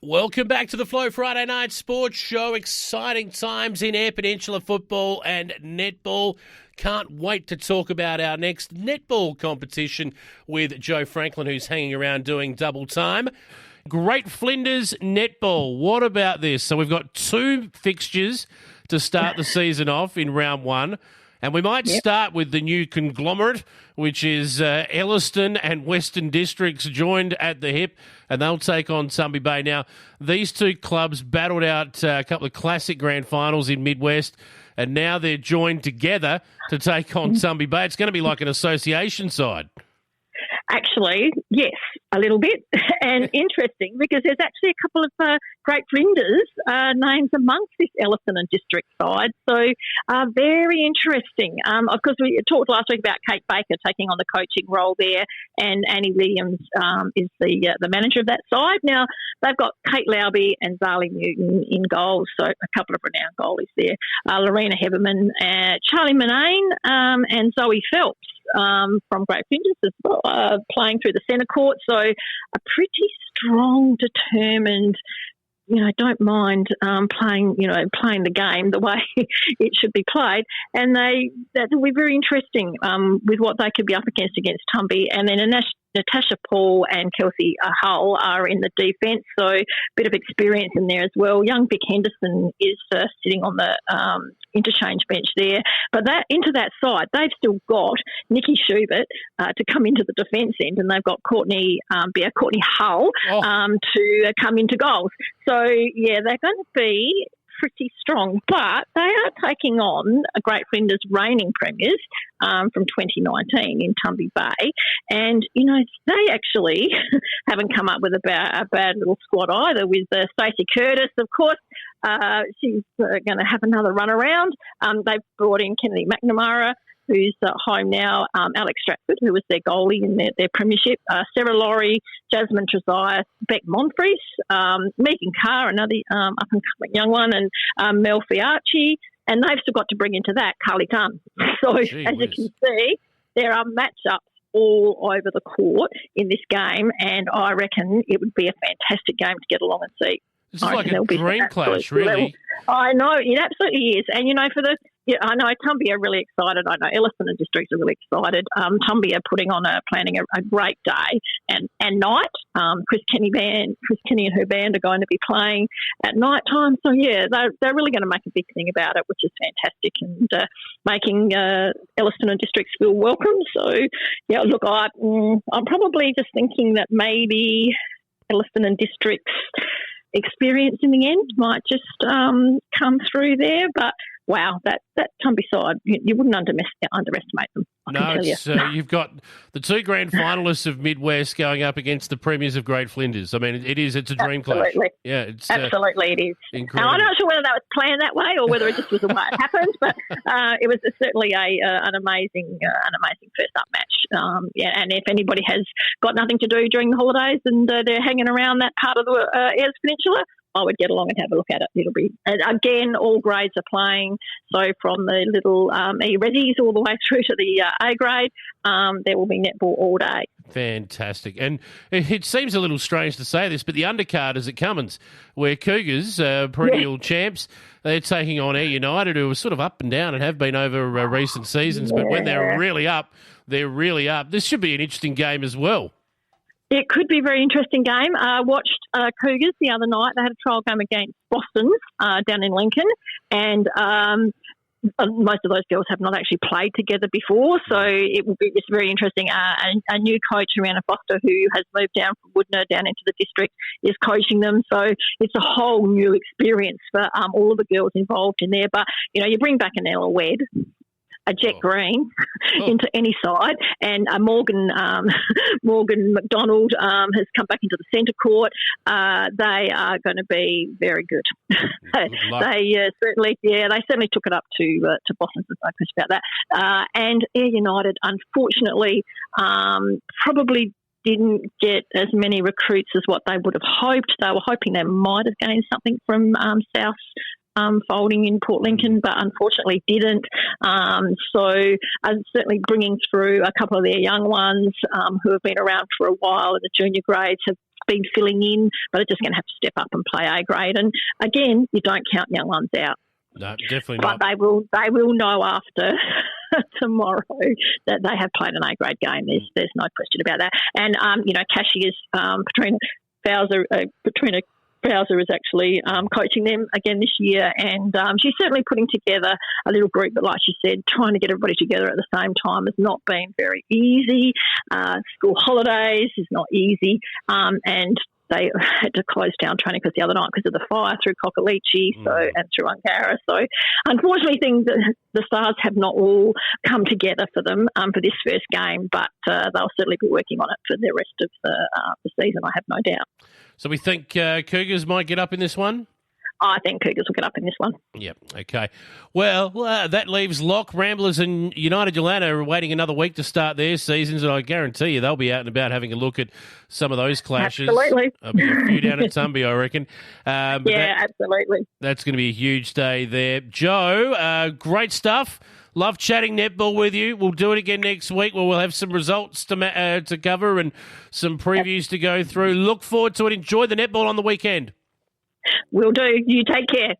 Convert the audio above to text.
Welcome back to the Flow Friday Night Sports Show. Exciting times in Eyre Peninsula football and netball. Can't wait to talk about our next netball competition with Joe Franklin, who's hanging around doing double time. Great Flinders netball. What about this? So we've got two fixtures to start the season off in round one. And we might start with the new conglomerate, which is Elliston and Western Districts joined at the hip, and they'll take on Tumby Bay. Now, these two clubs battled out a couple of classic grand finals in Midwest, and now they're joined together to take on Tumby Bay. It's going to be like an association side. Actually, yes, a little bit, and interesting because there's actually a couple of Great Flinders names amongst this Elliston and District side. So very interesting. Of course, we talked last week about Kate Baker taking on the coaching role there, and Annie Williams is the manager of that side. Now, they've got Kate Lauby and Zali Newton in goals, so a couple of renowned goalies there. Lorena Heberman, Charlie Manane, and Zoe Phelps. From Great Flinders as well, playing through the centre court. So a pretty strong, determined, don't mind playing the game the way it should be played. And that will be very interesting with what they could be up against Tumby. And then Natasha Paul and Kelsey Hull are in the defence, so a bit of experience in there as well. Young Vic Henderson is sitting on the interchange bench there. But into that side, they've still got Nikki Schubert to come into the defence end, and they've got Courtney Hull to come into goals. So, yeah, they're going to be pretty strong, but they are taking on a Great Flinders reigning premiers from 2019 in Tumby Bay, and they actually haven't come up with a bad little squad either. With Stacey Curtis, of course, she's going to have another run around. They've brought in Kennedy McNamara, who's at home now, Alex Stratford, who was their goalie in their premiership, Sarah Laurie, Jasmine Tresias, Beck Monfries, Megan Carr, another up-and-coming young one, and Mel Fiarchi, and they've still got to bring into that Carly Dunn. So, as you can see, there are matchups all over the court in this game, and I reckon it would be a fantastic game to get along and see. This is like a dream clash, really. I know, it absolutely is. And, I know Tumby are really excited. I know Elliston and Districts are really excited. Tumby are planning a great day and night. Chris Kenny and her band are going to be playing at night time. So, yeah, they're really going to make a big thing about it, which is fantastic, and making Elliston and Districts feel welcome. So, yeah, look, I'm probably just thinking that maybe Elliston and Districts' experience in the end might just come through there, but wow, that Tumby side, you wouldn't underestimate them. You've got the two grand finalists of Midwest going up against the premiers of Great Flinders. I mean, it's a dream clash. Yeah, absolutely it is. Incredible. Now, I'm not sure whether that was planned that way or whether it just was the way it happened, but it was certainly an amazing first up match. And if anybody has got nothing to do during the holidays and they're hanging around that part of the Ayers Peninsula, I would get along and have a look at it. It'll be, again, all grades are playing. So from the little E-Resis all the way through to the A grade, there will be netball all day. Fantastic. And it seems a little strange to say this, but the undercard is at Cummins, where Cougars, perennial champs, they're taking on Air United, who are sort of up and down and have been over recent seasons. But when they're really up, they're really up. This should be an interesting game as well. It could be a very interesting game. I watched Cougars the other night. They had a trial game against Boston down in Lincoln, and most of those girls have not actually played together before, so it's very interesting. A new coach, Rihanna Foster, who has moved down from Woodner down into the district, is coaching them, so it's a whole new experience for all of the girls involved in there. But, you bring back an Ella Webb, a Jet Green into any side, and Morgan McDonald has come back into the centre court. They are going to be very good. They certainly took it up to Boston. There's no question about that. And Air United, unfortunately, probably didn't get as many recruits as what they would have hoped. They were hoping they might have gained something from South folding in Port Lincoln, but unfortunately didn't. So certainly bringing through a couple of their young ones who have been around for a while in the junior grades have been filling in, but are just going to have to step up and play A grade. And again, you don't count young ones out. No, definitely not. But they will know after tomorrow that they have played an A grade game. There's no question about that. And Cashier's Patrina Bowser is actually coaching them again this year, and she's certainly putting together a little group. But like she said, trying to get everybody together at the same time has not been very easy. School holidays is not easy, and they had to close down training the other night because of the fire through Cockaleachy and through Ungara. So unfortunately, the stars have not all come together for them for this first game, but they'll certainly be working on it for the rest of the season, I have no doubt. So we think Cougars might get up in this one? I think Cougars will get up in this one. Yep, okay. Well, that leaves Lock, Ramblers and United Yolanda waiting another week to start their seasons, and I guarantee you they'll be out and about having a look at some of those clashes. Absolutely. There'll be a few down at Tumby, I reckon. Absolutely. That's going to be a huge day there. Joe, great stuff. Love chatting netball with you. We'll do it again next week where we'll have some results to cover and some previews to go through. Look forward to it. Enjoy the netball on the weekend. Will do. You take care.